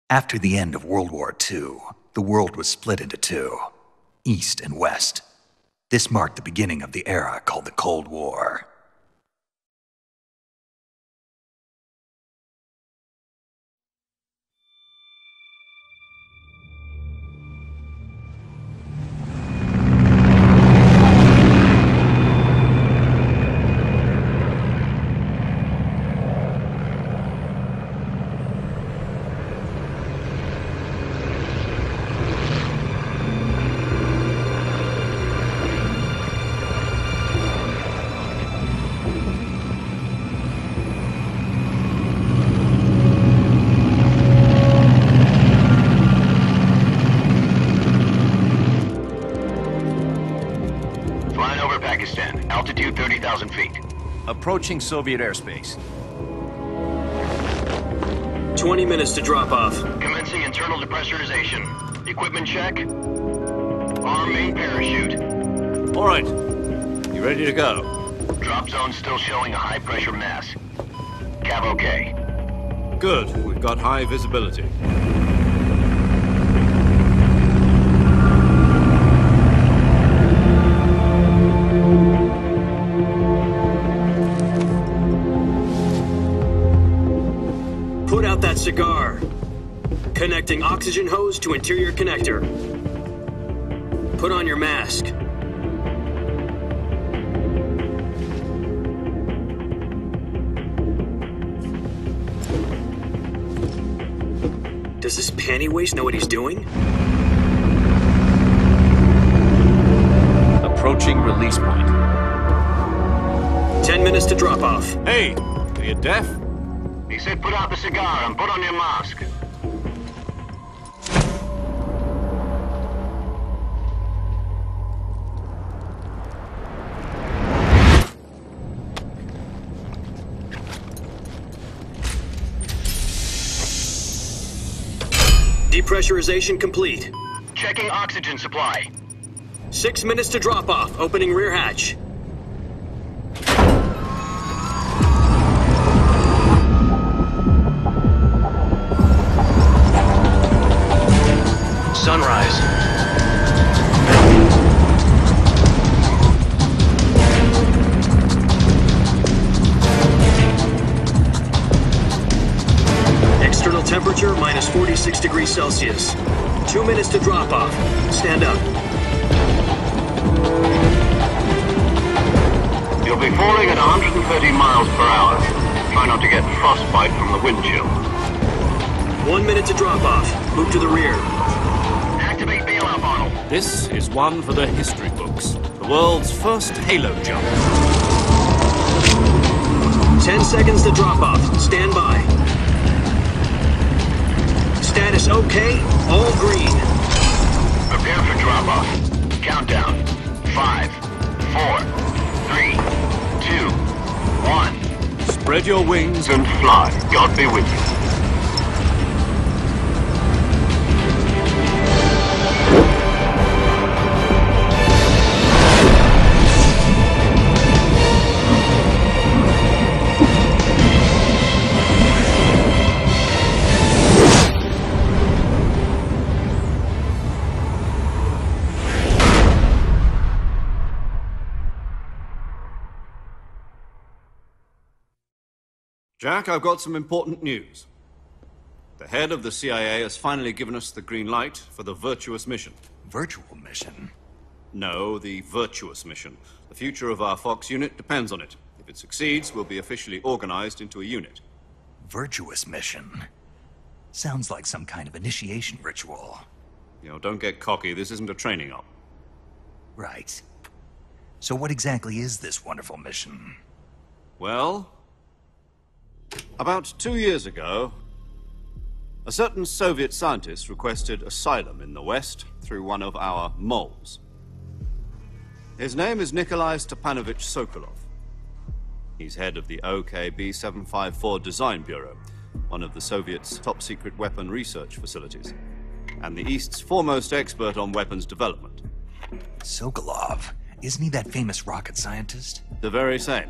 After the end of World War II, the world was split into two, East and West. This marked the beginning of the era called the Cold War. Altitude 30,000 feet. Approaching Soviet airspace. 20 minutes to drop off. Commencing internal depressurization. Equipment check. Arm main parachute. All right. You ready to go? Drop zone still showing a high pressure mass. Cav okay. Good. We've got high visibility. Put out that cigar. Connecting oxygen hose to interior connector. Put on your mask. Does this panty waste know what he's doing? Approaching release point. 10 minutes to drop off. Hey, are you deaf? He said put out the cigar and put on your mask. Depressurization complete. Checking oxygen supply. 6 minutes to drop off. Opening rear hatch. Sunrise. External temperature minus 46 degrees Celsius. 2 minutes to drop off. Stand up. You'll be falling at 130 miles per hour. Try not to get frostbite from the wind chill. 1 minute to drop off. Move to the rear. Activate bailout bottle. This is one for the history books. The world's first halo jump. 10 seconds to drop off. Stand by. Status okay. All green. Prepare for drop off. Countdown. 5, 4, 3, 2, 1. Spread your wings And fly. God be with you. Jack, I've got some important news. The head of the CIA has finally given us the green light for the Virtuous mission. Virtual mission? No, the Virtuous mission. The future of our Fox unit depends on it. If it succeeds, we'll be officially organized into a unit. Virtuous mission? Sounds like some kind of initiation ritual. You know, don't get cocky. This isn't a training op. Right. So what exactly is this wonderful mission? Well, about 2 years ago, a certain Soviet scientist requested asylum in the West through one of our moles. His name is Nikolai Stepanovich Sokolov. He's head of the OKB-754 Design Bureau, one of the Soviets' top-secret weapon research facilities, and the East's foremost expert on weapons development. Sokolov? Isn't he that famous rocket scientist? The very same.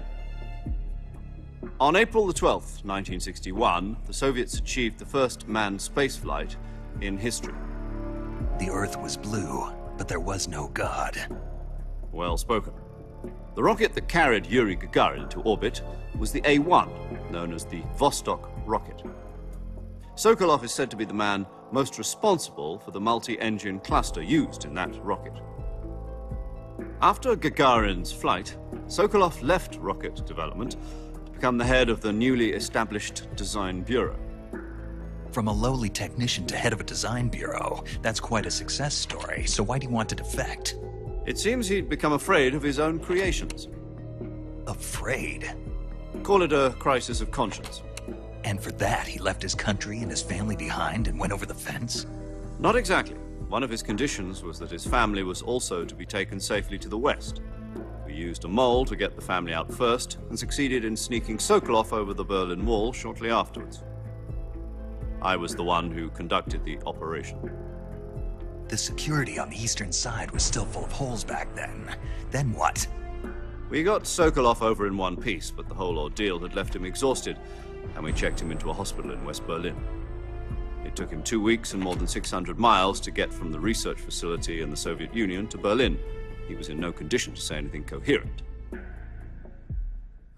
On April the 12th, 1961, the Soviets achieved the first manned spaceflight in history. The Earth was blue, but there was no God. Well spoken. The rocket that carried Yuri Gagarin to orbit was the A-1, known as the Vostok rocket. Sokolov is said to be the man most responsible for the multi-engine cluster used in that rocket. After Gagarin's flight, Sokolov left rocket development to become the head of the newly established Design Bureau. From a lowly technician to head of a design bureau, that's quite a success story, so why do you want to defect? It seems he'd become afraid of his own creations. Afraid? Call it a crisis of conscience. And for that, he left his country and his family behind and went over the fence? Not exactly. One of his conditions was that his family was also to be taken safely to the west. We used a mole to get the family out first and succeeded in sneaking Sokolov over the Berlin Wall shortly afterwards. I was the one who conducted the operation. The security on the eastern side was still full of holes back then. Then what? We got Sokolov over in one piece, but the whole ordeal had left him exhausted, and we checked him into a hospital in West Berlin. It took him 2 weeks and more than 600 miles to get from the research facility in the Soviet Union to Berlin. He was in no condition to say anything coherent.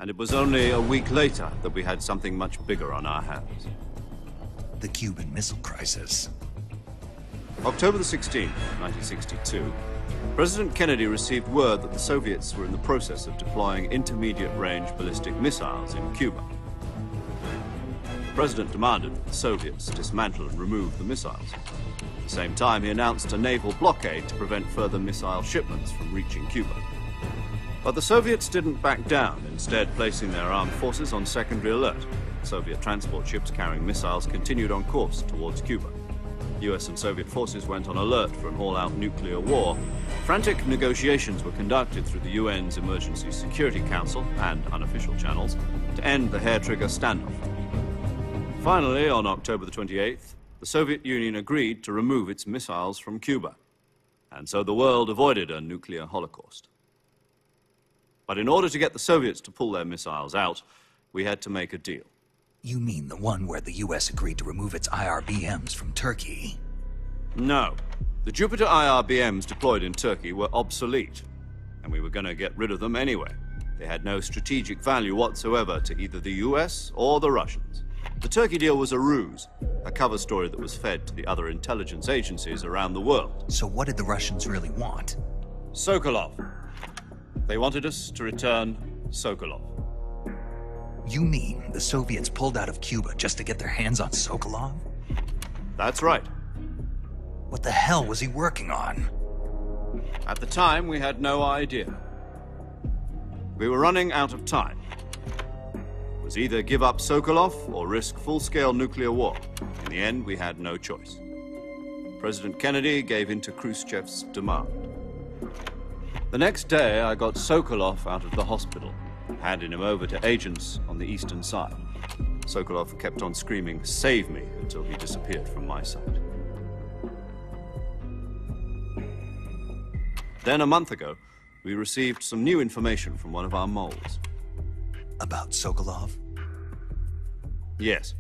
And it was only a week later that we had something much bigger on our hands. The Cuban Missile Crisis. October the 16th, 1962, President Kennedy received word that the Soviets were in the process of deploying intermediate-range ballistic missiles in Cuba. The President demanded that the Soviets dismantle and remove the missiles. At the same time, he announced a naval blockade to prevent further missile shipments from reaching Cuba. But the Soviets didn't back down, instead placing their armed forces on secondary alert. Soviet transport ships carrying missiles continued on course towards Cuba. US and Soviet forces went on alert for an all-out nuclear war. Frantic negotiations were conducted through the UN's Emergency Security Council and unofficial channels to end the hair-trigger standoff. Finally, on October the 28th, the Soviet Union agreed to remove its missiles from Cuba. And so the world avoided a nuclear holocaust. But in order to get the Soviets to pull their missiles out, we had to make a deal. You mean the one where the US agreed to remove its IRBMs from Turkey? No. The Jupiter IRBMs deployed in Turkey were obsolete, and we were going to get rid of them anyway. They had no strategic value whatsoever to either the US or the Russians. The Turkey deal was a ruse, a cover story that was fed to the other intelligence agencies around the world. So what did the Russians really want? Sokolov. They wanted us to return Sokolov. You mean the Soviets pulled out of Cuba just to get their hands on Sokolov? That's right. What the hell was he working on? At the time, we had no idea. We were running out of time. It was either give up Sokolov or risk full-scale nuclear war. In the end, we had no choice. President Kennedy gave in to Khrushchev's demand. The next day, I got Sokolov out of the hospital, handing him over to agents on the eastern side. Sokolov kept on screaming, "Save me," until he disappeared from my sight. Then a month ago, we received some new information from one of our moles. About Sokolov? Yes.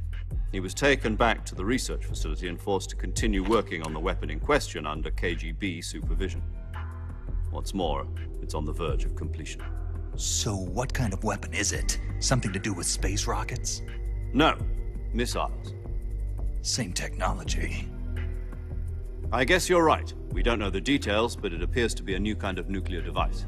He was taken back to the research facility and forced to continue working on the weapon in question under KGB supervision. What's more, it's on the verge of completion. So what kind of weapon is it? Something to do with space rockets? No, missiles. Same technology. I guess you're right. We don't know the details, but it appears to be a new kind of nuclear device.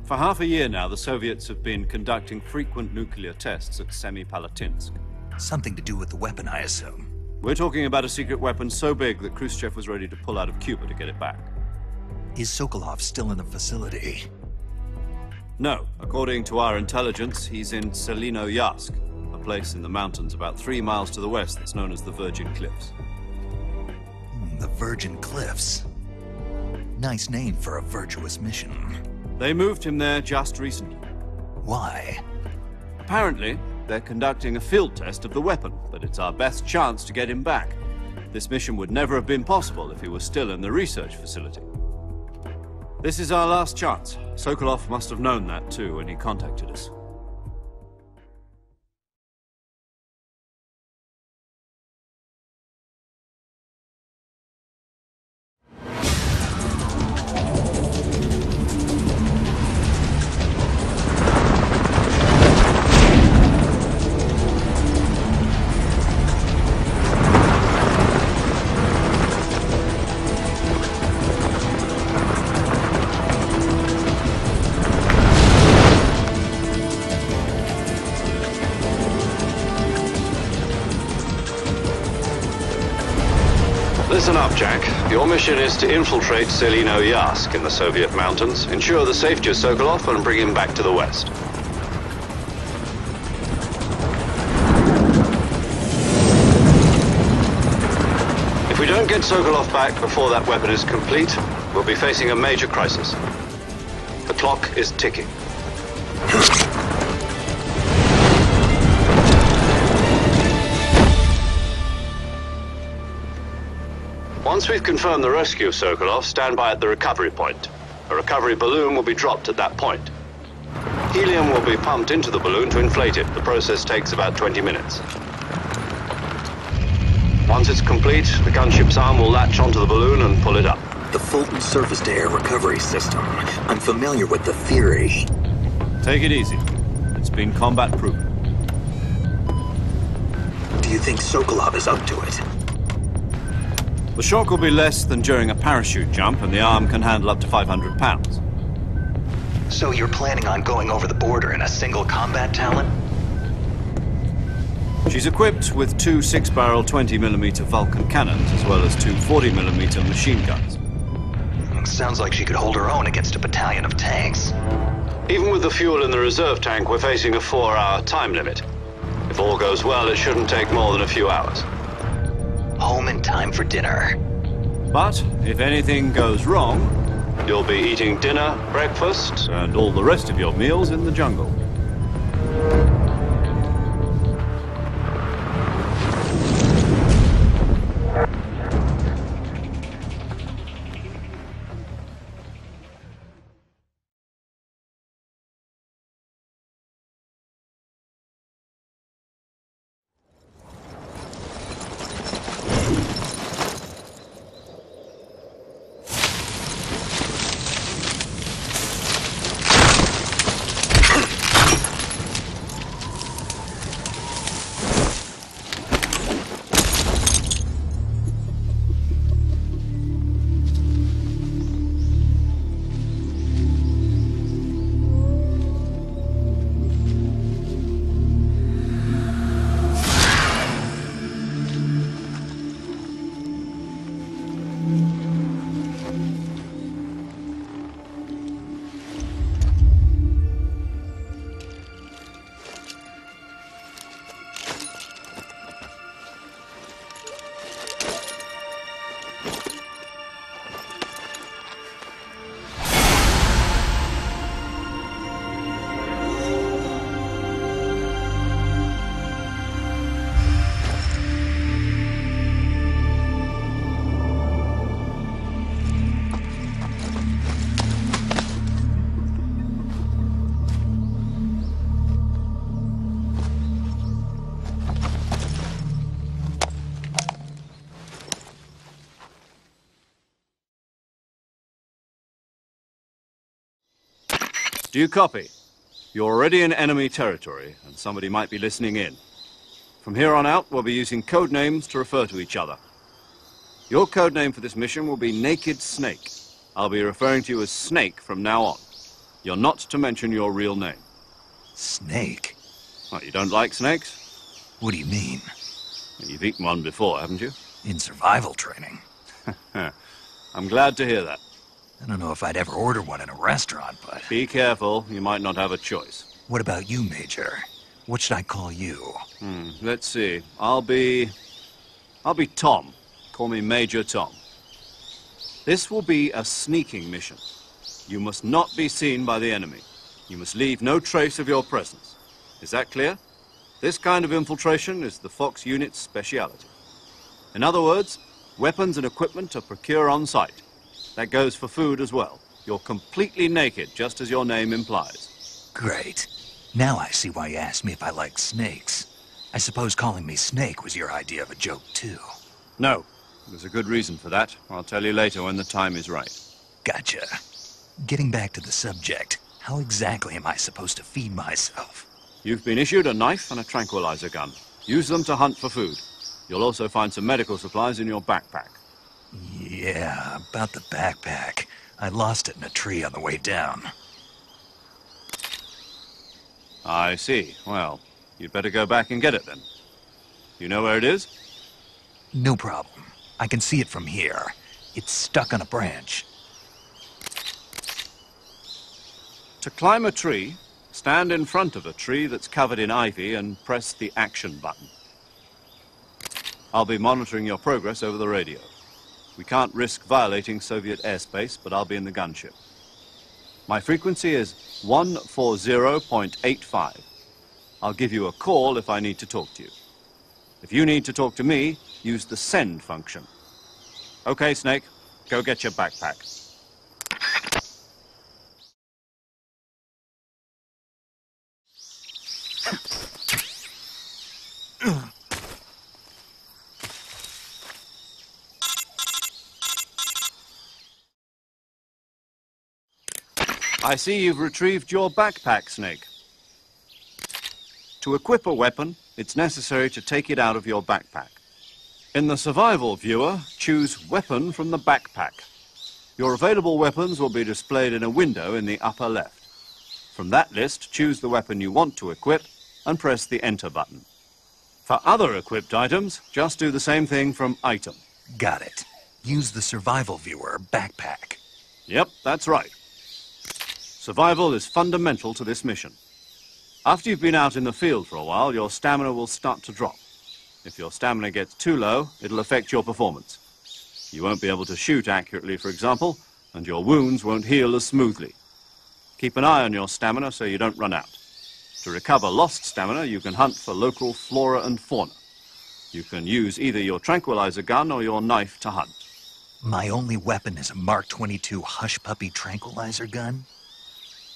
For half a year now, the Soviets have been conducting frequent nuclear tests at Semipalatinsk. Something to do with the weapon, I assume. We're talking about a secret weapon so big that Khrushchev was ready to pull out of Cuba to get it back. Is Sokolov still in the facility? No. According to our intelligence, he's in Selinoyarsk, a place in the mountains about 3 miles to the west that's known as the Virgin Cliffs. The Virgin Cliffs. Nice name for a virtuous mission. They moved him there just recently. Why? Apparently, they're conducting a field test of the weapon, but it's our best chance to get him back. This mission would never have been possible if he was still in the research facility. This is our last chance. Sokolov must have known that too when he contacted us. Listen up, Jack. Your mission is to infiltrate Selino Yask in the Soviet mountains, ensure the safety of Sokolov, and bring him back to the West. If we don't get Sokolov back before that weapon is complete, we'll be facing a major crisis. The clock is ticking. Once we've confirmed the rescue of Sokolov, stand by at the recovery point. A recovery balloon will be dropped at that point. Helium will be pumped into the balloon to inflate it. The process takes about 20 minutes. Once it's complete, the gunship's arm will latch onto the balloon and pull it up. The Fulton surface-to-air recovery system. I'm familiar with the theory. Take it easy. It's been combat-proven. Do you think Sokolov is up to it? The shock will be less than during a parachute jump, and the arm can handle up to 500 pounds. So you're planning on going over the border in a single combat Talon? She's equipped with two 6-barrel 20mm Vulcan cannons, as well as two 40mm machine guns. Sounds like she could hold her own against a battalion of tanks. Even with the fuel in the reserve tank, we're facing a 4-hour time limit. If all goes well, it shouldn't take more than a few hours. Home in time for dinner. But if anything goes wrong, you'll be eating dinner, breakfast, and all the rest of your meals in the jungle. Do you copy? You're already in enemy territory, and somebody might be listening in. From here on out, we'll be using code names to refer to each other. Your code name for this mission will be Naked Snake. I'll be referring to you as Snake from now on. You're not to mention your real name. Snake? What, you don't like snakes? What do you mean? You've eaten one before, haven't you? In survival training. I'm glad to hear that. I don't know if I'd ever order one in a restaurant, but... Be careful, you might not have a choice. What about you, Major? What should I call you? Let's see. I'll be Tom. Call me Major Tom. This will be a sneaking mission. You must not be seen by the enemy. You must leave no trace of your presence. Is that clear? This kind of infiltration is the Fox unit's speciality. In other words, weapons and equipment are procured on site. That goes for food as well. You're completely naked, just as your name implies. Great. Now I see why you asked me if I like snakes. I suppose calling me Snake was your idea of a joke, too. No. There's a good reason for that. I'll tell you later when the time is right. Gotcha. Getting back to the subject, how exactly am I supposed to feed myself? You've been issued a knife and a tranquilizer gun. Use them to hunt for food. You'll also find some medical supplies in your backpack. Yeah, about the backpack. I lost it in a tree on the way down. I see. Well, you'd better go back and get it then. You know where it is? No problem. I can see it from here. It's stuck on a branch. To climb a tree, stand in front of a tree that's covered in ivy and press the action button. I'll be monitoring your progress over the radio. We can't risk violating Soviet airspace, but I'll be in the gunship. My frequency is 140.85. I'll give you a call if I need to talk to you. If you need to talk to me, use the send function. Okay, Snake, go get your backpack. I see you've retrieved your backpack, Snake. To equip a weapon, it's necessary to take it out of your backpack. In the survival viewer, choose Weapon from the backpack. Your available weapons will be displayed in a window in the upper left. From that list, choose the weapon you want to equip and press the Enter button. For other equipped items, just do the same thing from Item. Got it. Use the survival viewer backpack. Yep, that's right. Survival is fundamental to this mission. After you've been out in the field for a while, your stamina will start to drop. If your stamina gets too low, it'll affect your performance. You won't be able to shoot accurately, for example, and your wounds won't heal as smoothly. Keep an eye on your stamina so you don't run out. To recover lost stamina, you can hunt for local flora and fauna. You can use either your tranquilizer gun or your knife to hunt. My only weapon is a Mark 22 Hush Puppy tranquilizer gun?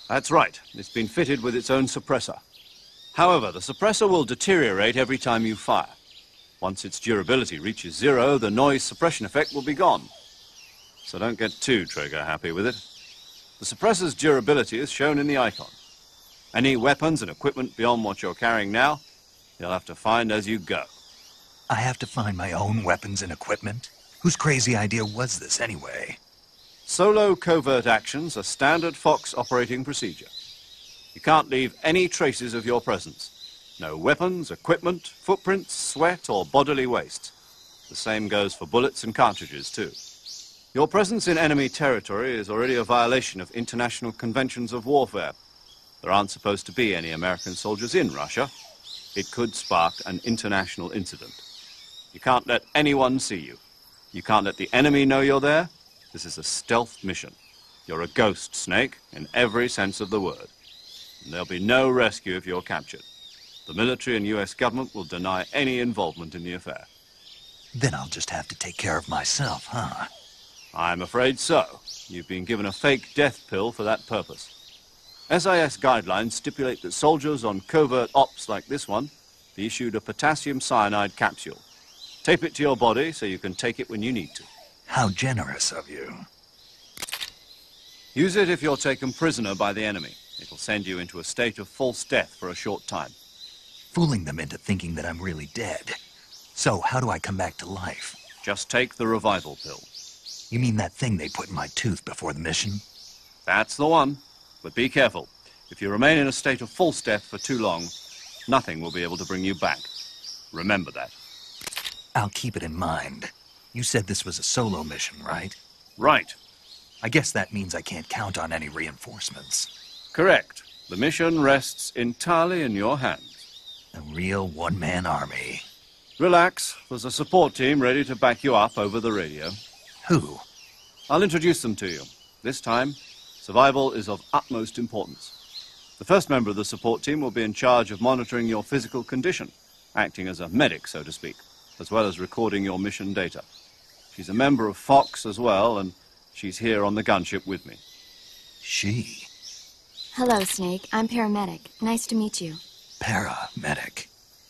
That's right. It's been fitted with its own suppressor. However, the suppressor will deteriorate every time you fire. Once its durability reaches 0, the noise suppression effect will be gone. So don't get too trigger-happy with it. The suppressor's durability is shown in the icon. Any weapons and equipment beyond what you're carrying now, you'll have to find as you go. I have to find my own weapons and equipment? Whose crazy idea was this anyway? Solo covert actions are standard Fox operating procedure. You can't leave any traces of your presence. No weapons, equipment, footprints, sweat, or bodily waste. The same goes for bullets and cartridges, too. Your presence in enemy territory is already a violation of international conventions of warfare. There aren't supposed to be any American soldiers in Russia. It could spark an international incident. You can't let anyone see you. You can't let the enemy know you're there. This is a stealth mission. You're a ghost, Snake, in every sense of the word. And there'll be no rescue if you're captured. The military and US government will deny any involvement in the affair. Then I'll just have to take care of myself, huh? I'm afraid so. You've been given a fake death pill for that purpose. SIS guidelines stipulate that soldiers on covert ops like this one be issued a potassium cyanide capsule. Tape it to your body so you can take it when you need to. How generous of you. Use it if you're taken prisoner by the enemy. It'll send you into a state of false death for a short time. Fooling them into thinking that I'm really dead. So how do I come back to life? Just take the revival pill. You mean that thing they put in my tooth before the mission? That's the one. But be careful. If you remain in a state of false death for too long, nothing will be able to bring you back. Remember that. I'll keep it in mind. You said this was a solo mission, right? Right. I guess that means I can't count on any reinforcements. Correct. The mission rests entirely in your hands. A real one-man army. Relax. There's a support team ready to back you up over the radio. Who? I'll introduce them to you. This time, survival is of utmost importance. The first member of the support team will be in charge of monitoring your physical condition, acting as a medic, so to speak, as well as recording your mission data. She's a member of Fox as well, and she's here on the gunship with me. She? Hello, Snake. I'm paramedic. Nice to meet you. Paramedic.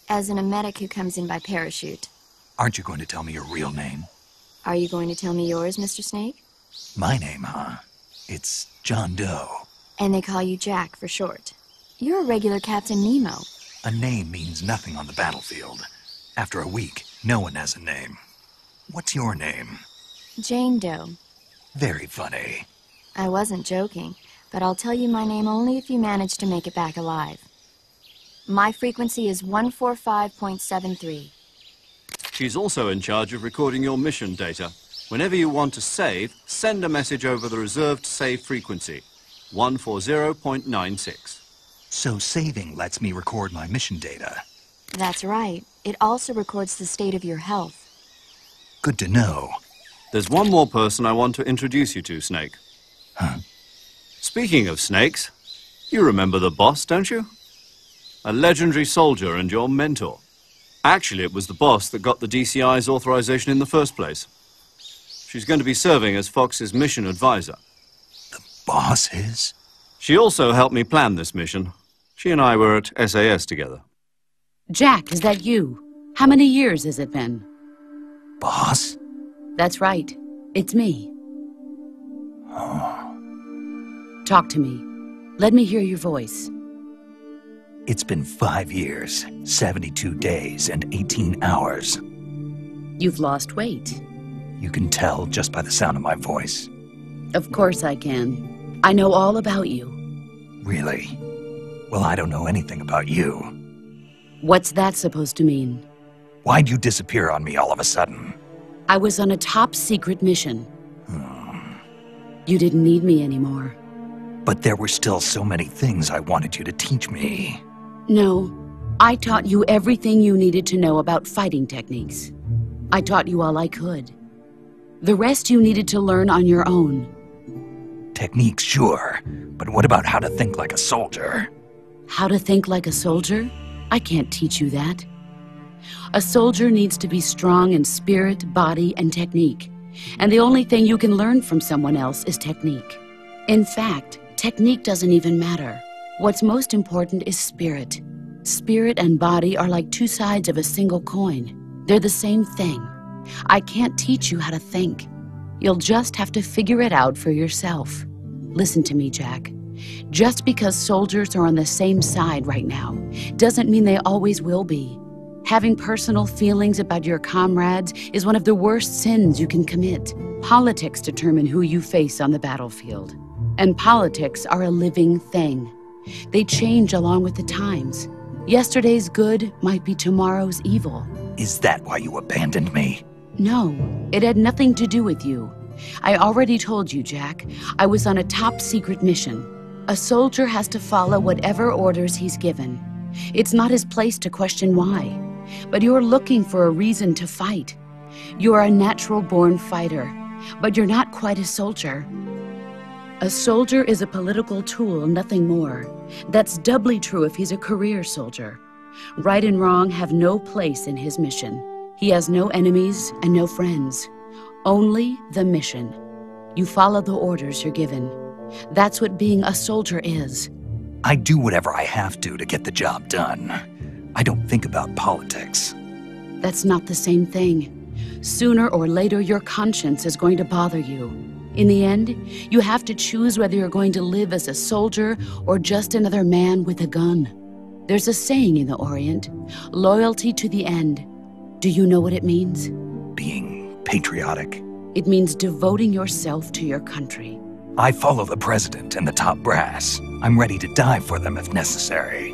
As in a medic who comes in by parachute. Aren't you going to tell me your real name? Are you going to tell me yours, Mr. Snake? My name, huh? It's John Doe. And they call you Jack for short. You're a regular Captain Nemo. A name means nothing on the battlefield. After a week, no one has a name. What's your name? Jane Doe. Very funny. I wasn't joking, but I'll tell you my name only if you manage to make it back alive. My frequency is 145.73. She's also in charge of recording your mission data. Whenever you want to save, send a message over the reserved save frequency, 140.96. So saving lets me record my mission data. That's right. It also records the state of your health. Good to know. There's one more person I want to introduce you to, Snake. Huh? Speaking of snakes, you remember the boss, don't you? A legendary soldier and your mentor. Actually, it was the boss that got the DCI's authorization in the first place. She's going to be serving as Fox's mission advisor. The boss is? She also helped me plan this mission. She and I were at SAS together. Jack, is that you? How many years has it been? Boss? That's right. It's me. Oh. Talk to me. Let me hear your voice. It's been 5 years, 72 days, and 18 hours. You've lost weight. You can tell just by the sound of my voice. Of course I can. I know all about you. Really? Well, I don't know anything about you. What's that supposed to mean? Why'd you disappear on me all of a sudden? I was on a top-secret mission. You didn't need me anymore. But there were still so many things I wanted you to teach me. No, I taught you everything you needed to know about fighting techniques. I taught you all I could. The rest you needed to learn on your own. Techniques, sure. But what about how to think like a soldier? How to think like a soldier? I can't teach you that. A soldier needs to be strong in spirit, body, and technique. And the only thing you can learn from someone else is technique. In fact, technique doesn't even matter. What's most important is spirit. Spirit and body are like two sides of a single coin. They're the same thing. I can't teach you how to think. You'll just have to figure it out for yourself. Listen to me, Jack. Just because soldiers are on the same side right now doesn't mean they always will be. Having personal feelings about your comrades is one of the worst sins you can commit. Politics determine who you face on the battlefield. And politics are a living thing. They change along with the times. Yesterday's good might be tomorrow's evil. Is that why you abandoned me? No, it had nothing to do with you. I already told you, Jack. I was on a top-secret mission. A soldier has to follow whatever orders he's given. It's not his place to question why. But you're looking for a reason to fight. You're a natural-born fighter, but you're not quite a soldier. A soldier is a political tool, nothing more. That's doubly true if he's a career soldier. Right and wrong have no place in his mission. He has no enemies and no friends. Only the mission. You follow the orders you're given. That's what being a soldier is. I do whatever I have to get the job done. I don't think about politics. That's not the same thing. Sooner or later, your conscience is going to bother you. In the end, you have to choose whether you're going to live as a soldier or just another man with a gun. There's a saying in the Orient, loyalty to the end. Do you know what it means? Being patriotic. It means devoting yourself to your country. I follow the president and the top brass. I'm ready to die for them if necessary.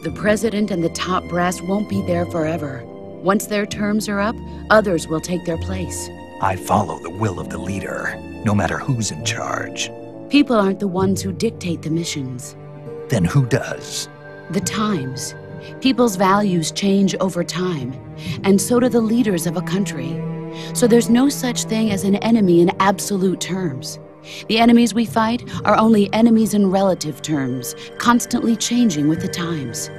The president and the top brass won't be there forever. Once their terms are up, others will take their place. I follow the will of the leader, no matter who's in charge. People aren't the ones who dictate the missions. Then who does? The times. People's values change over time, and so do the leaders of a country. So there's no such thing as an enemy in absolute terms. The enemies we fight are only enemies in relative terms, constantly changing with the times.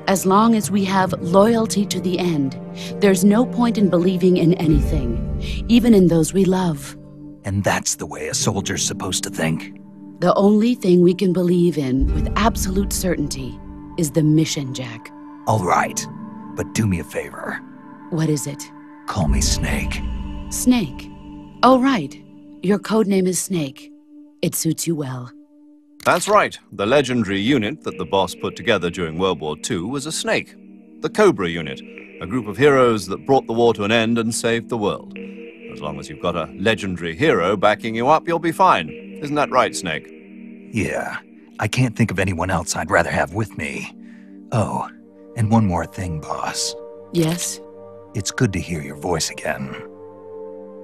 As long as we have loyalty to the end, there's no point in believing in anything, even in those we love. And that's the way a soldier's supposed to think? The only thing we can believe in with absolute certainty is the mission, Jack. All right, but do me a favor. What is it? Call me Snake. Snake. Oh, right. Your codename is Snake. It suits you well. That's right. The legendary unit that the boss put together during World War II was a snake. The Cobra unit, a group of heroes that brought the war to an end and saved the world. As long as you've got a legendary hero backing you up, you'll be fine. Isn't that right, Snake? Yeah. I can't think of anyone else I'd rather have with me. Oh, and one more thing, boss. Yes? It's good to hear your voice again.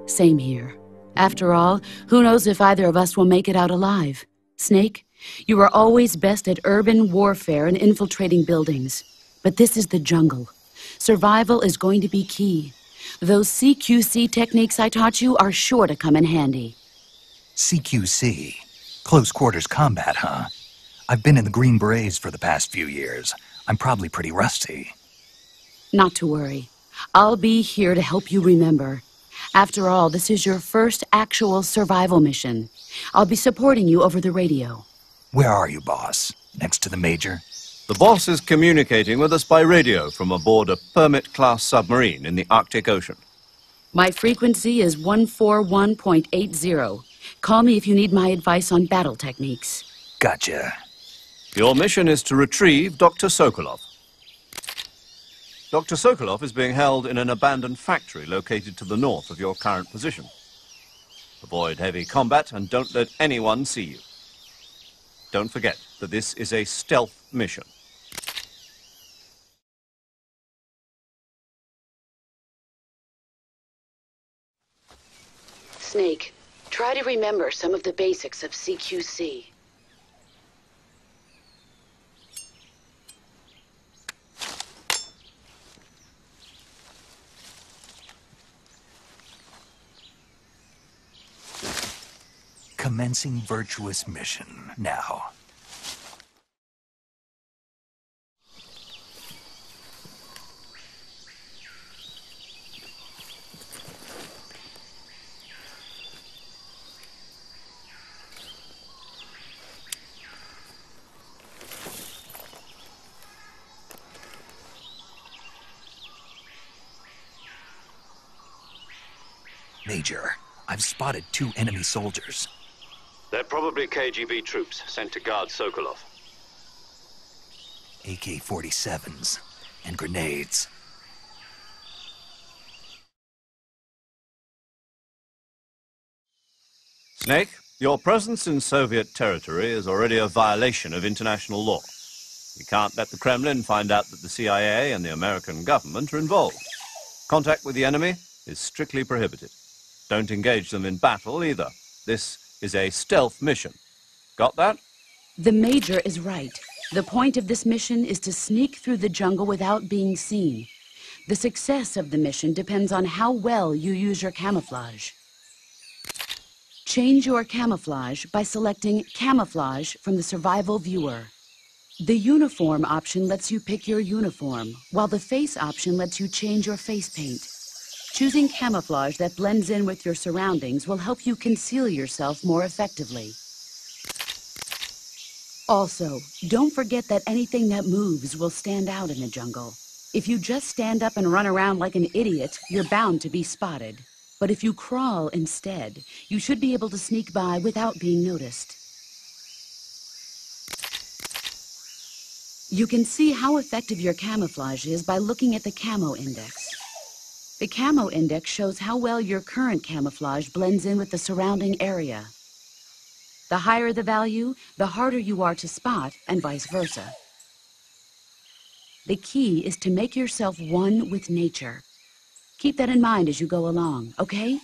Same here. After all, who knows if either of us will make it out alive? Snake, you are always best at urban warfare and infiltrating buildings. But this is the jungle. Survival is going to be key. Those CQC techniques I taught you are sure to come in handy. CQC? Close quarters combat, huh? I've been in the Green Berets for the past few years. I'm probably pretty rusty. Not to worry. I'll be here to help you remember. After all, this is your first actual survival mission. I'll be supporting you over the radio. Where are you, boss? Next to the Major? The boss is communicating with us by radio from aboard a Permit-class submarine in the Arctic Ocean. My frequency is 141.80. Call me if you need my advice on battle techniques. Gotcha. Your mission is to retrieve Dr. Sokolov. Dr. Sokolov is being held in an abandoned factory located to the north of your current position. Avoid heavy combat and don't let anyone see you. Don't forget that this is a stealth mission. Snake, try to remember some of the basics of CQC. Commencing virtuous mission now. Major, I've spotted 2 enemy soldiers. They're probably KGB troops sent to guard Sokolov. AK-47s and grenades. Snake, your presence in Soviet territory is already a violation of international law. We can't let the Kremlin find out that the CIA and the American government are involved. Contact with the enemy is strictly prohibited. Don't engage them in battle either. This is a stealth mission. Got that? The Major is right. The point of this mission is to sneak through the jungle without being seen. The success of the mission depends on how well you use your camouflage. Change your camouflage by selecting Camouflage from the Survival Viewer. The Uniform option lets you pick your uniform, while the Face option lets you change your face paint. Choosing camouflage that blends in with your surroundings will help you conceal yourself more effectively. Also, don't forget that anything that moves will stand out in the jungle. If you just stand up and run around like an idiot, you're bound to be spotted. But if you crawl instead, you should be able to sneak by without being noticed. You can see how effective your camouflage is by looking at the Camo Index. The Camo Index shows how well your current camouflage blends in with the surrounding area. The higher the value, the harder you are to spot, and vice versa. The key is to make yourself one with nature. Keep that in mind as you go along, okay?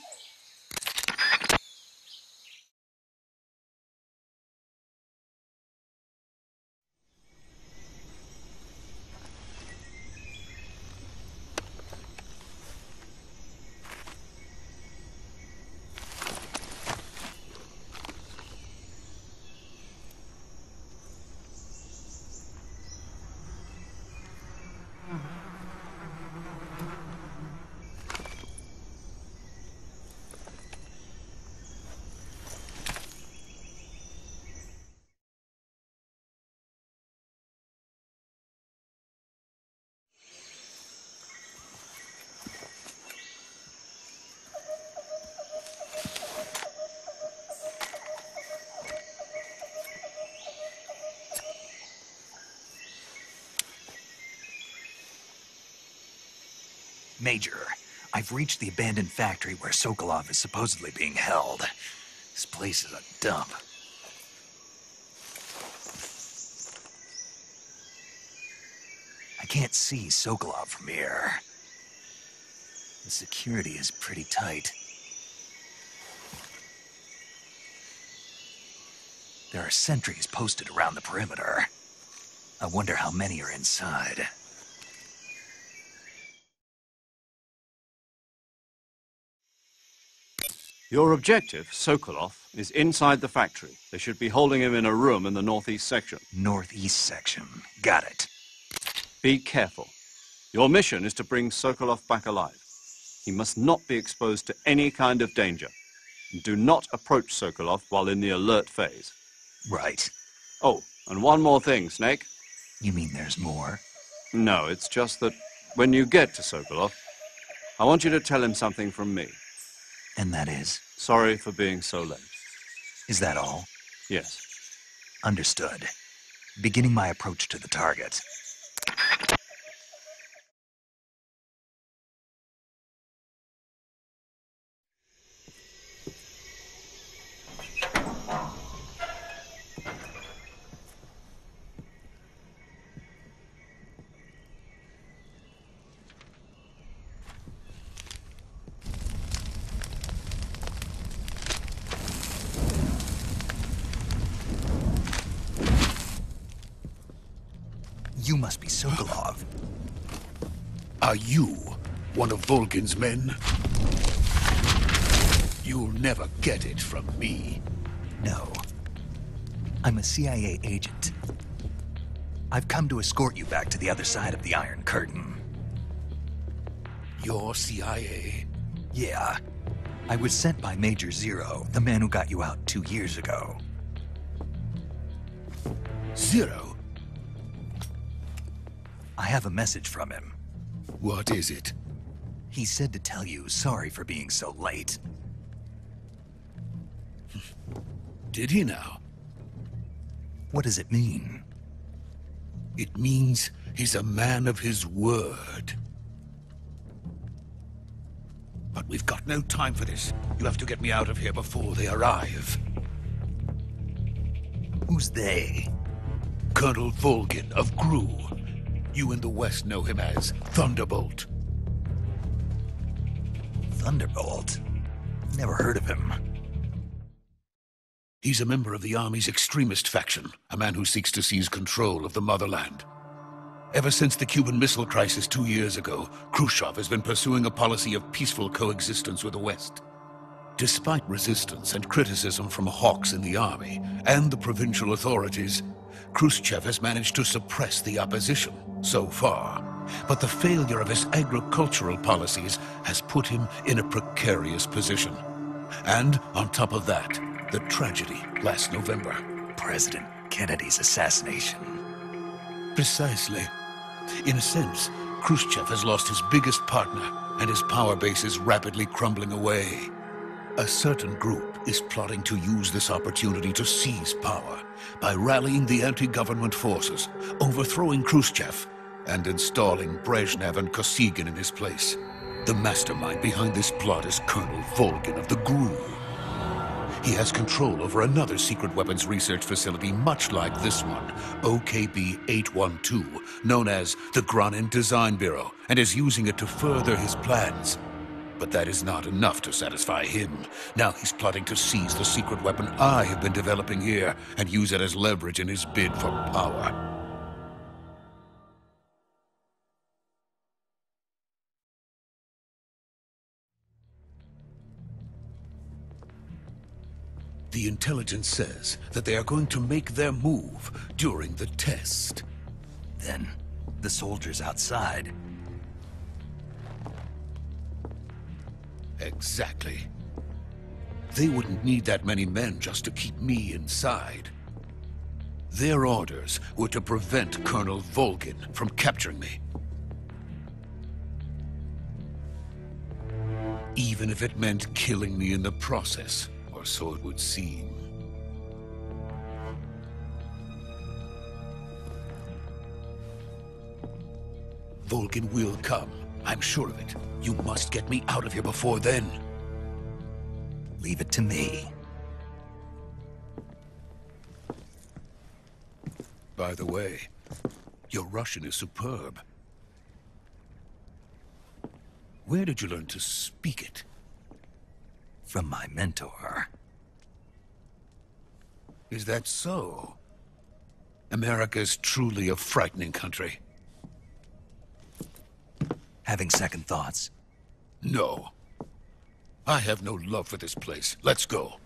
Major, I've reached the abandoned factory where Sokolov is supposedly being held. This place is a dump. I can't see Sokolov from here. The security is pretty tight. There are sentries posted around the perimeter. I wonder how many are inside. Your objective, Sokolov, is inside the factory. They should be holding him in a room in the northeast section. Northeast section. Got it. Be careful. Your mission is to bring Sokolov back alive. He must not be exposed to any kind of danger. Do not approach Sokolov while in the alert phase. Right. Oh, and one more thing, Snake. You mean there's more? No, it's just that when you get to Sokolov, I want you to tell him something from me. And that is? Sorry for being so late. Is that all? Yes. Understood. Beginning my approach to the target. You must be Sokolov. Are you one of Volgin's men? You'll never get it from me. No. I'm a CIA agent. I've come to escort you back to the other side of the Iron Curtain. You're CIA? Yeah. I was sent by Major Zero, the man who got you out 2 years ago. Zero? I have a message from him. What is it? He said to tell you sorry for being so late. Did he now? What does it mean? It means he's a man of his word. But we've got no time for this. You have to get me out of here before they arrive. Who's they? Colonel Volgin of GRU. You in the West know him as Thunderbolt. Thunderbolt? Never heard of him. He's a member of the Army's extremist faction, a man who seeks to seize control of the motherland. Ever since the Cuban Missile Crisis 2 years ago, Khrushchev has been pursuing a policy of peaceful coexistence with the West. Despite resistance and criticism from hawks in the army and the provincial authorities, Khrushchev has managed to suppress the opposition so far. But the failure of his agricultural policies has put him in a precarious position. And on top of that, the tragedy last November. President Kennedy's assassination. Precisely. In a sense, Khrushchev has lost his biggest partner, and his power base is rapidly crumbling away. A certain group is plotting to use this opportunity to seize power by rallying the anti-government forces, overthrowing Khrushchev, and installing Brezhnev and Kosygin in his place. The mastermind behind this plot is Colonel Volgin of the GRU. He has control over another secret weapons research facility much like this one, OKB-812, known as the Granin Design Bureau, and is using it to further his plans. But that is not enough to satisfy him. Now he's plotting to seize the secret weapon I have been developing here and use it as leverage in his bid for power. The intelligence says that they are going to make their move during the test. Then, the soldiers outside. Exactly. They wouldn't need that many men just to keep me inside. Their orders were to prevent Colonel Volgin from capturing me. Even if it meant killing me in the process, or so it would seem. Volgin will come. I'm sure of it. You must get me out of here before then. Leave it to me. By the way, your Russian is superb. Where did you learn to speak it? From my mentor. Is that so? America's truly a frightening country. Having second thoughts? No. I have no love for this place. Let's go.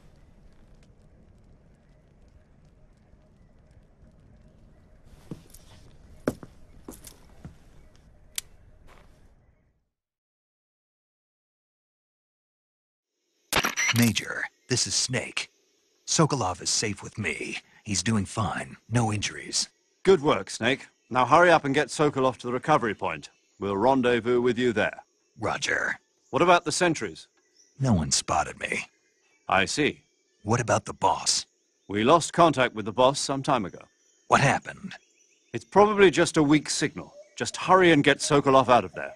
Major, this is Snake. Sokolov is safe with me. He's doing fine. No injuries. Good work, Snake. Now hurry up and get Sokolov to the recovery point. We'll rendezvous with you there. Roger. What about the sentries? No one spotted me. I see. What about the boss? We lost contact with the boss some time ago. What happened? It's probably just a weak signal. Just hurry and get Sokolov out of there.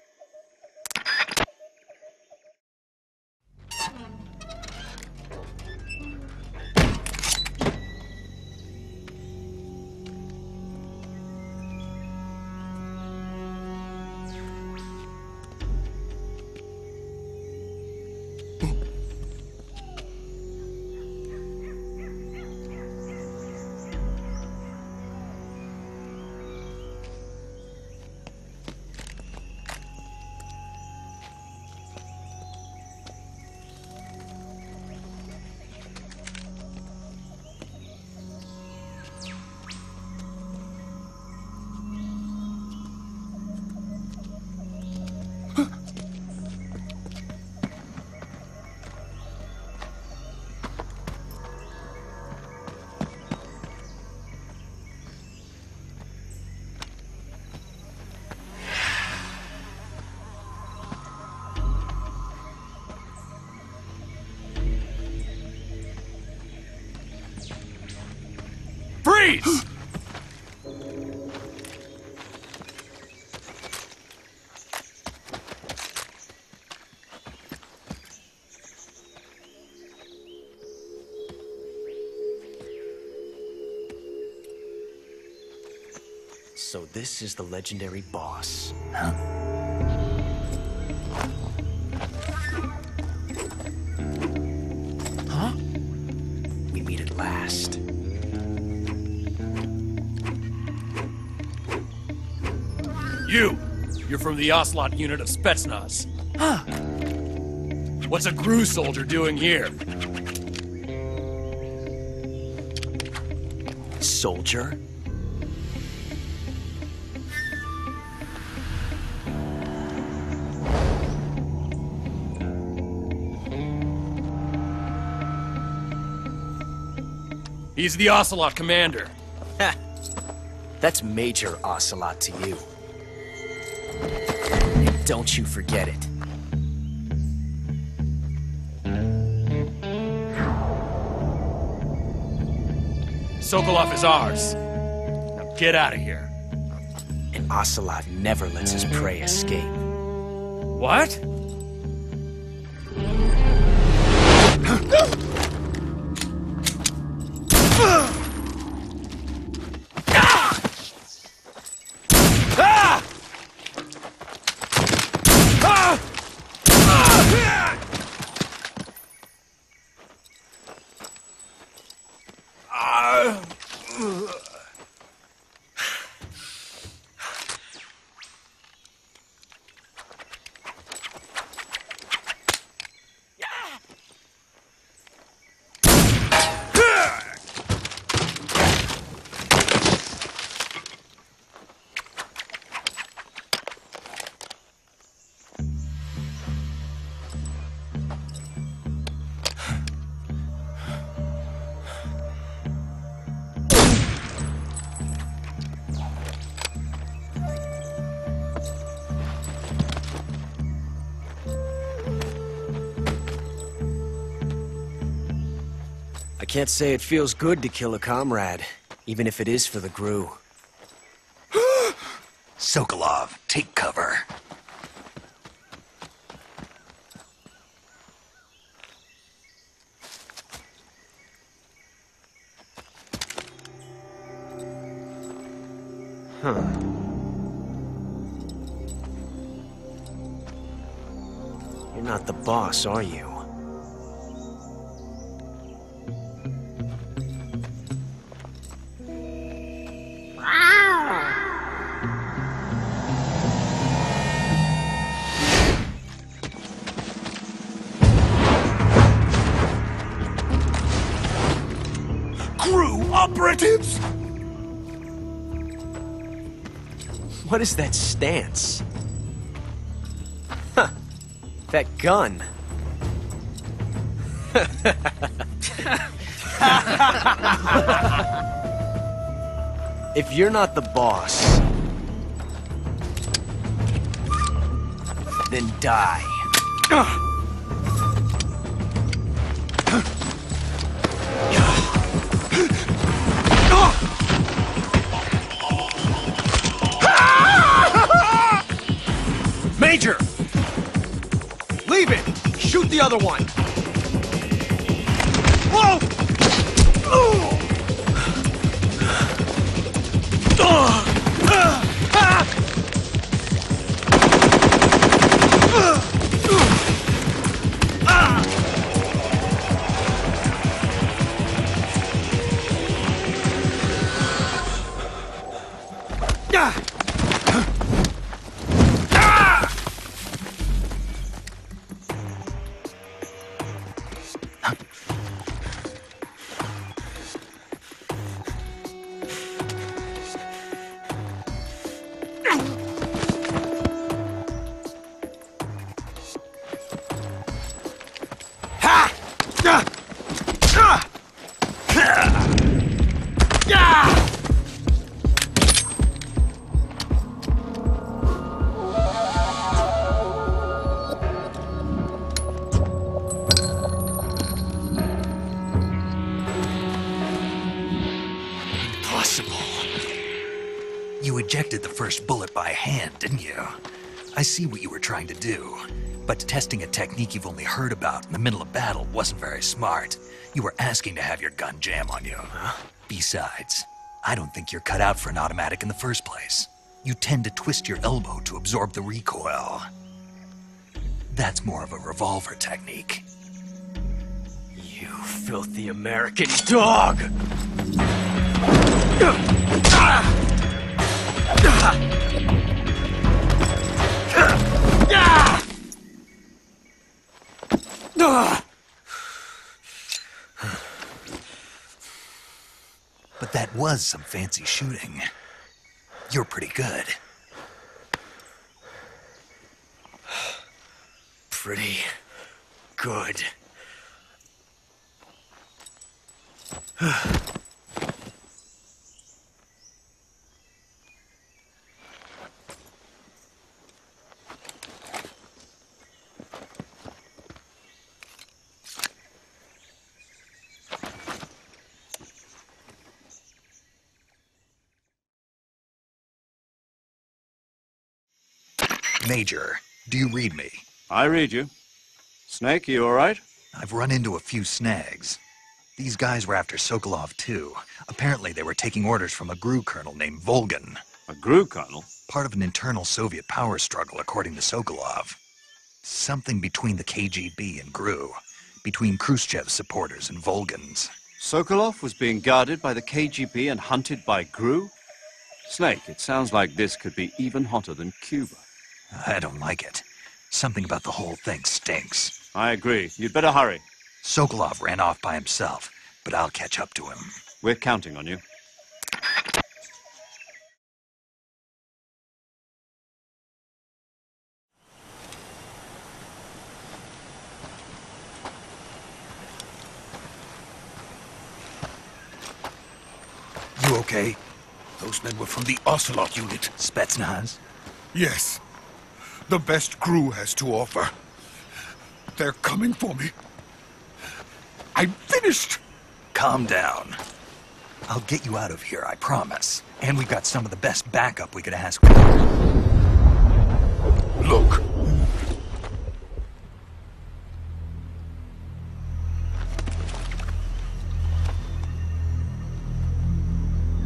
Freeze! So this is the legendary boss. Huh? Huh? We meet at last. You're from the Ocelot unit of Spetsnaz. Huh. What's a GRU soldier doing here? Soldier? He's the Ocelot commander. Ha! That's Major Ocelot to you. Don't you forget it. Sokolov is ours. Now get out of here. And Ocelot never lets his prey escape. What? I can't say it feels good to kill a comrade, even if it is for the GRU. Sokolov, take cover. You're not the boss, are you? Crew operatives! What is that stance? Huh. That gun. If you're not the boss, then die. Major! Leave it! Shoot the other one! Whoa! You ejected the first bullet by hand, didn't you? I see what you were trying to do, but testing a technique you've only heard about in the middle of battle wasn't very smart. You were asking to have your gun jam on you. Besides, I don't think you're cut out for an automatic in the first place. You tend to twist your elbow to absorb the recoil. That's more of a revolver technique. You filthy American dog! But that was some fancy shooting. You're pretty good. Pretty good. Major, do you read me? I read you. Snake, you all right? I've run into a few snags. These guys were after Sokolov too. Apparently they were taking orders from a GRU colonel named Volgin. A GRU colonel? Part of an internal Soviet power struggle, according to Sokolov. Something between the KGB and GRU. Between Khrushchev's supporters and Volgin's. Sokolov was being guarded by the KGB and hunted by GRU? Snake, it sounds like this could be even hotter than Cuba. I don't like it. Something about the whole thing stinks. I agree. You'd better hurry. Sokolov ran off by himself, but I'll catch up to him. We're counting on you. You okay? Those men were from the Ocelot unit. Spetsnaz? Yes. The best GRU has to offer. They're coming for me. I'm finished! Calm down. I'll get you out of here, I promise. And we've got some of the best backup we could ask for. Look.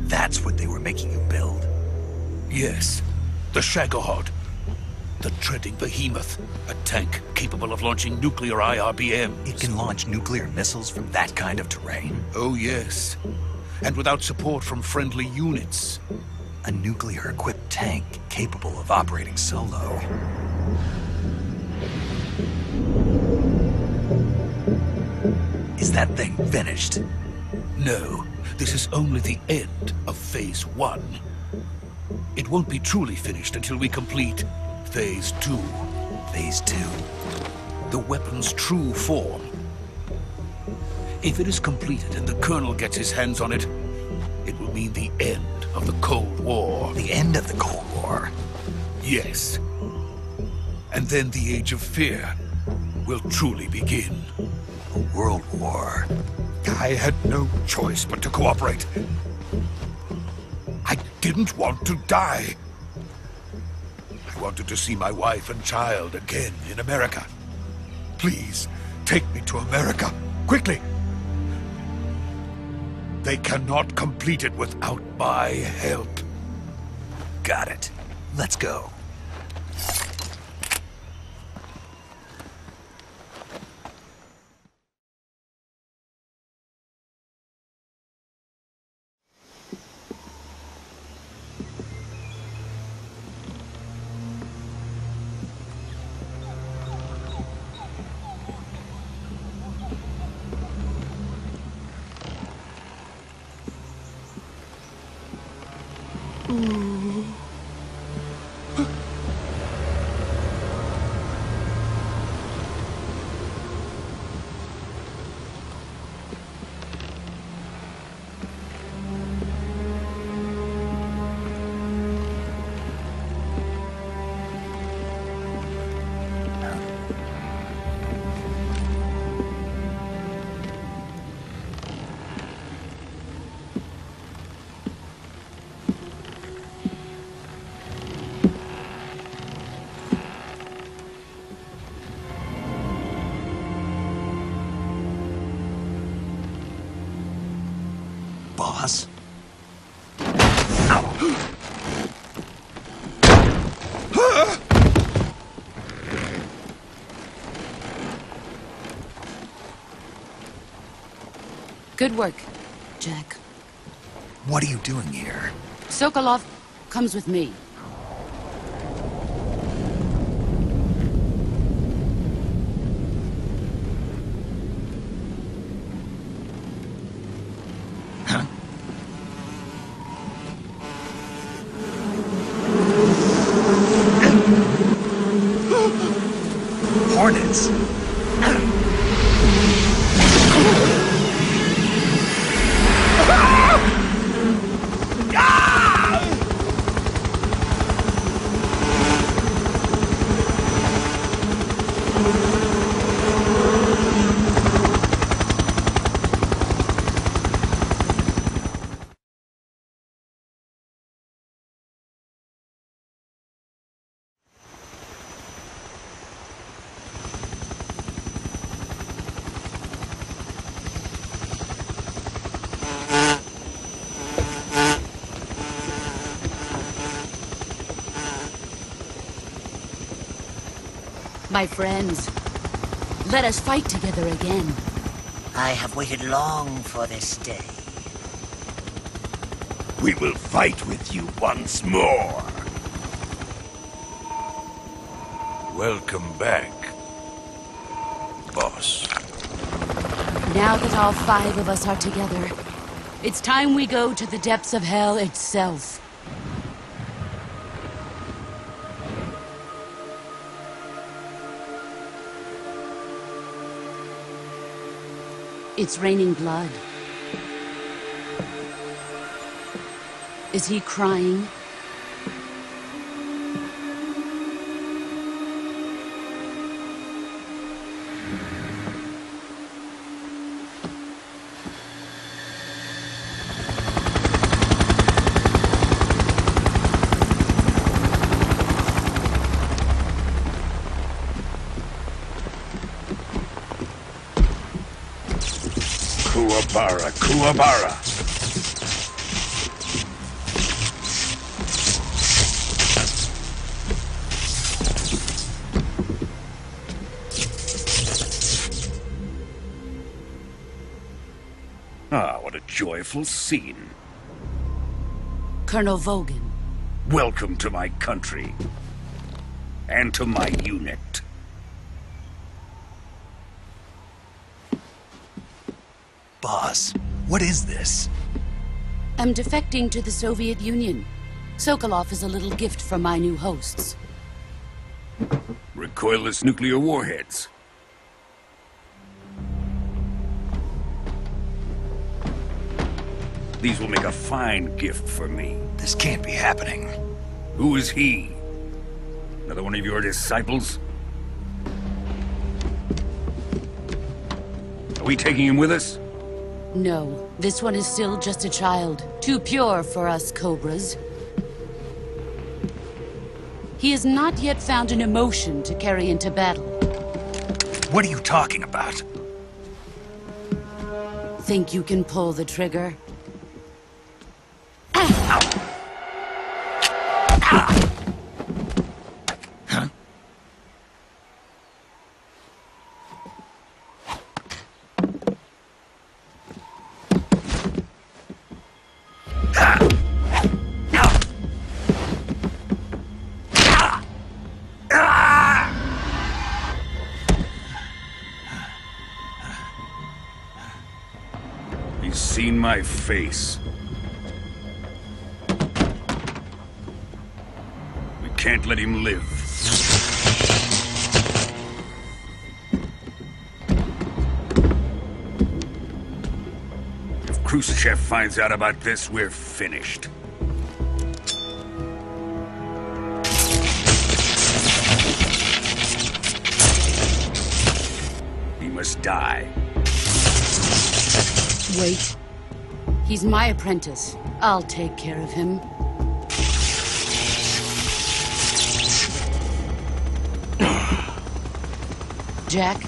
That's what they were making you build? Yes. The Shagohod. The treading behemoth. A tank capable of launching nuclear IRBMs. It can launch nuclear missiles from that kind of terrain? Oh, yes. And without support from friendly units. A nuclear-equipped tank capable of operating solo. Is that thing finished? No, this is only the end of Phase 1. It won't be truly finished until we complete Phase 2. Phase 2? The weapon's true form. If it is completed and the Colonel gets his hands on it, it will mean the end of the Cold War. The end of the Cold War? Yes. And then the Age of Fear will truly begin. A world war. I had no choice but to cooperate. I didn't want to die. I wanted to see my wife and child again in America. Please, take me to America, quickly. They cannot complete it without my help. Got it. Let's go. Boss? Good work, Jack. What are you doing here? Sokolov comes with me. Hornets! My friends, let us fight together again. I have waited long for this day. We will fight with you once more. Welcome back, boss. Now that all 5 of us are together, it's time we go to the depths of hell itself. It's raining blood. Is he crying? Kuwabara, Kuwabara. joyful scene. Colonel Vogan. Welcome to my country. And to my unit. Boss, what is this? I'm defecting to the Soviet Union. Sokolov is a little gift from my new hosts. Recoilless nuclear warheads. These will make a fine gift for me. This can't be happening. Who is he? Another one of your disciples? Are we taking him with us? No, this one is still just a child. Too pure for us Cobras. He has not yet found an emotion to carry into battle. What are you talking about? Think you can pull the trigger? He's seen my face. We can't let him live. If Khrushchev finds out about this, we're finished. He must die. Wait. He's my apprentice. I'll take care of him. Jack,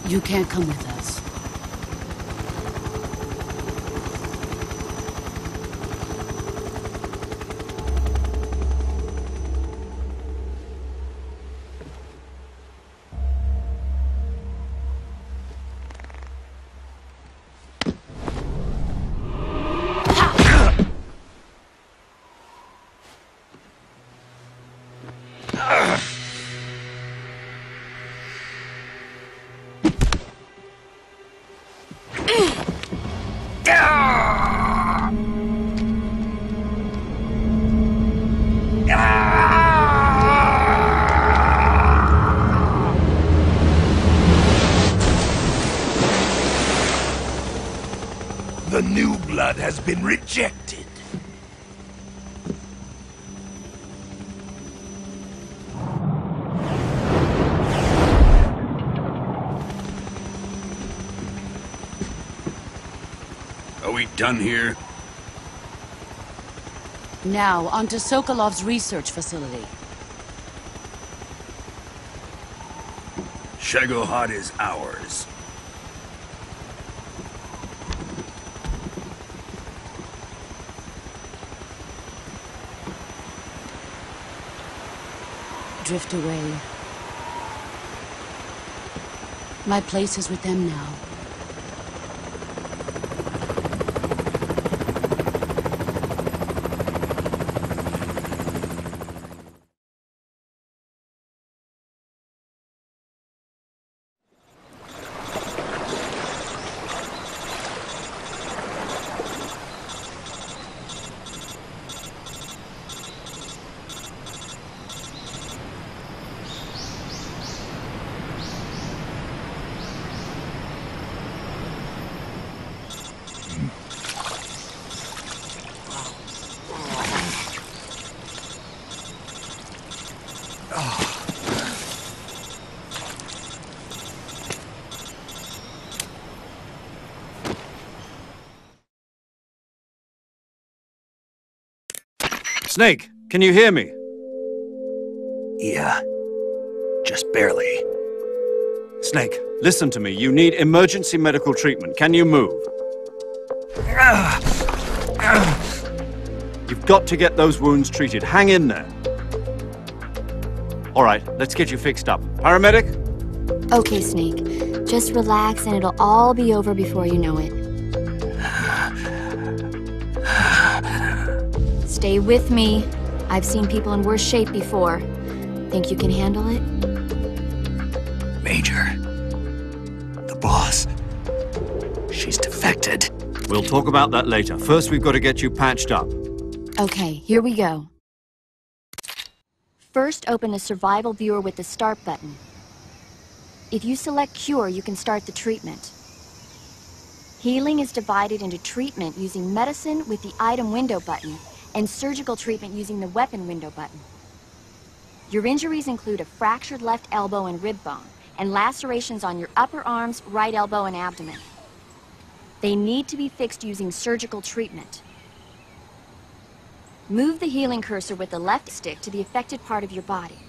you can't come with us. The new blood has been rejected. Are we done here? Now, onto Sokolov's research facility. Shagohod is ours. Drift away. My place is with them now. Snake, can you hear me? Yeah. Just barely. Snake, listen to me. You need emergency medical treatment. Can you move? You've got to get those wounds treated. Hang in there. All right, let's get you fixed up. Paramedic? Okay, Snake. Just relax and it'll all be over before you know it. Stay with me. I've seen people in worse shape before. Think you can handle it? Major. The boss. She's defected. We'll talk about that later. First, we've got to get you patched up. Okay, here we go. First, open a survival viewer with the start button. If you select cure, you can start the treatment. Healing is divided into treatment using medicine with the item window button and surgical treatment using the weapon window button. Your injuries include a fractured left elbow and rib bone and lacerations on your upper arms, right elbow, and abdomen. They need to be fixed using surgical treatment. Move the healing cursor with the left stick to the affected part of your body.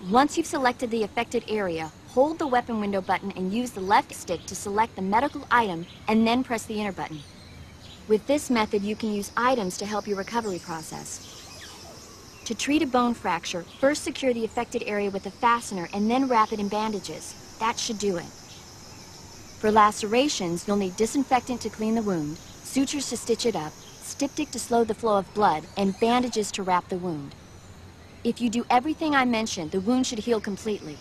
Once you've selected the affected area, hold the weapon window button and use the left stick to select the medical item and then press the enter button. With this method, you can use items to help your recovery process. To treat a bone fracture, first secure the affected area with a fastener and then wrap it in bandages. That should do it. For lacerations, you'll need disinfectant to clean the wound, sutures to stitch it up, styptic to slow the flow of blood, and bandages to wrap the wound. If you do everything I mentioned, the wound should heal completely.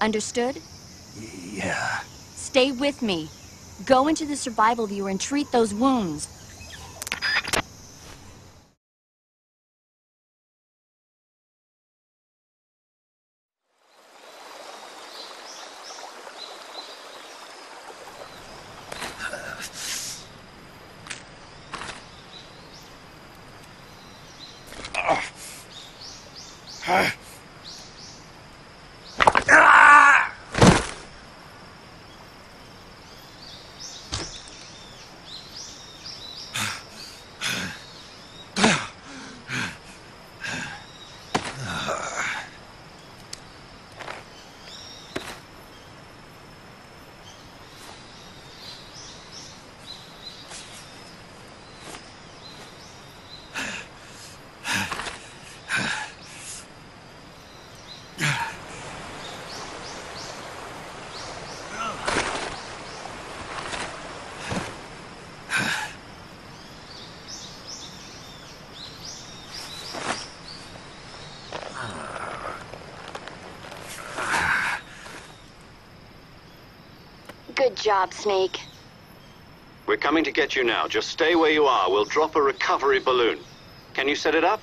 Understood? Yeah. Stay with me. Go into the survival viewer and treat those wounds. Good job, Snake. We're coming to get you now. Just stay where you are. We'll drop a recovery balloon. Can you set it up?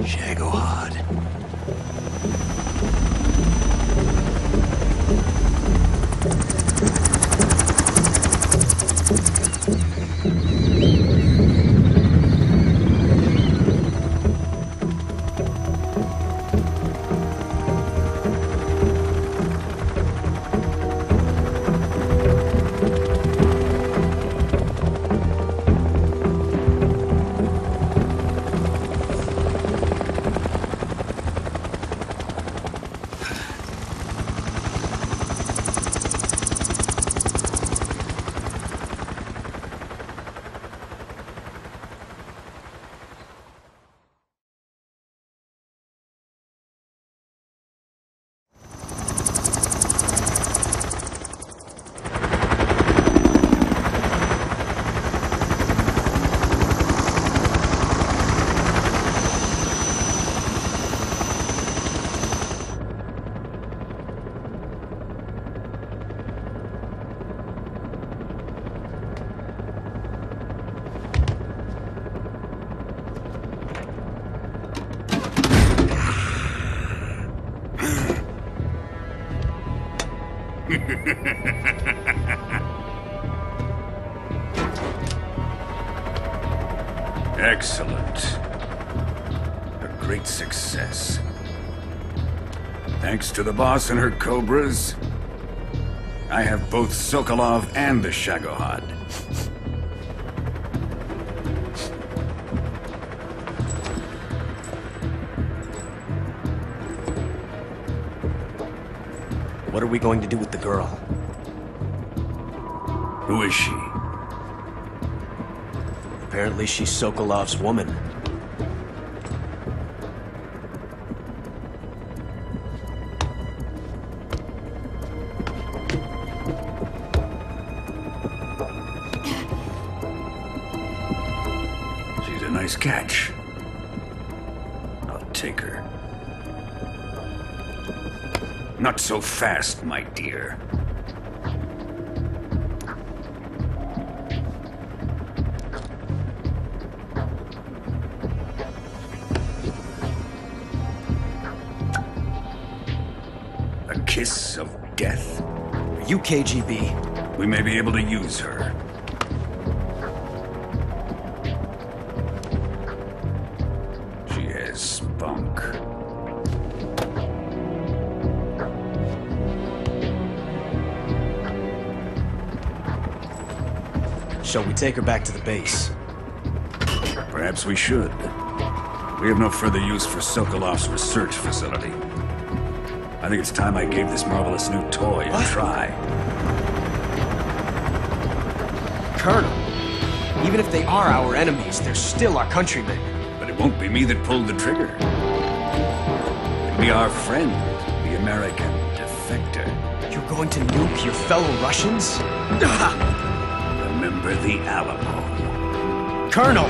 Shagohod. Excellent. A great success. Thanks to the boss and her cobras, I have both Sokolov and the Shagohod. What are we going to do with the girl? Who is she? Apparently she's Sokolov's woman. She's a nice catch. I'll take her. Not so fast, my dear. A kiss of death. Are you KGB? We may be able to use her. She has spunk. Shall we take her back to the base? Perhaps we should. We have no further use for Sokolov's research facility. I think it's time I gave this marvelous new toy a try. Colonel, even if they are our enemies, they're still our countrymen. But it won't be me that pulled the trigger. It'll be our friend, the American defector. You're going to nuke your fellow Russians? Remember the Alamo. Colonel!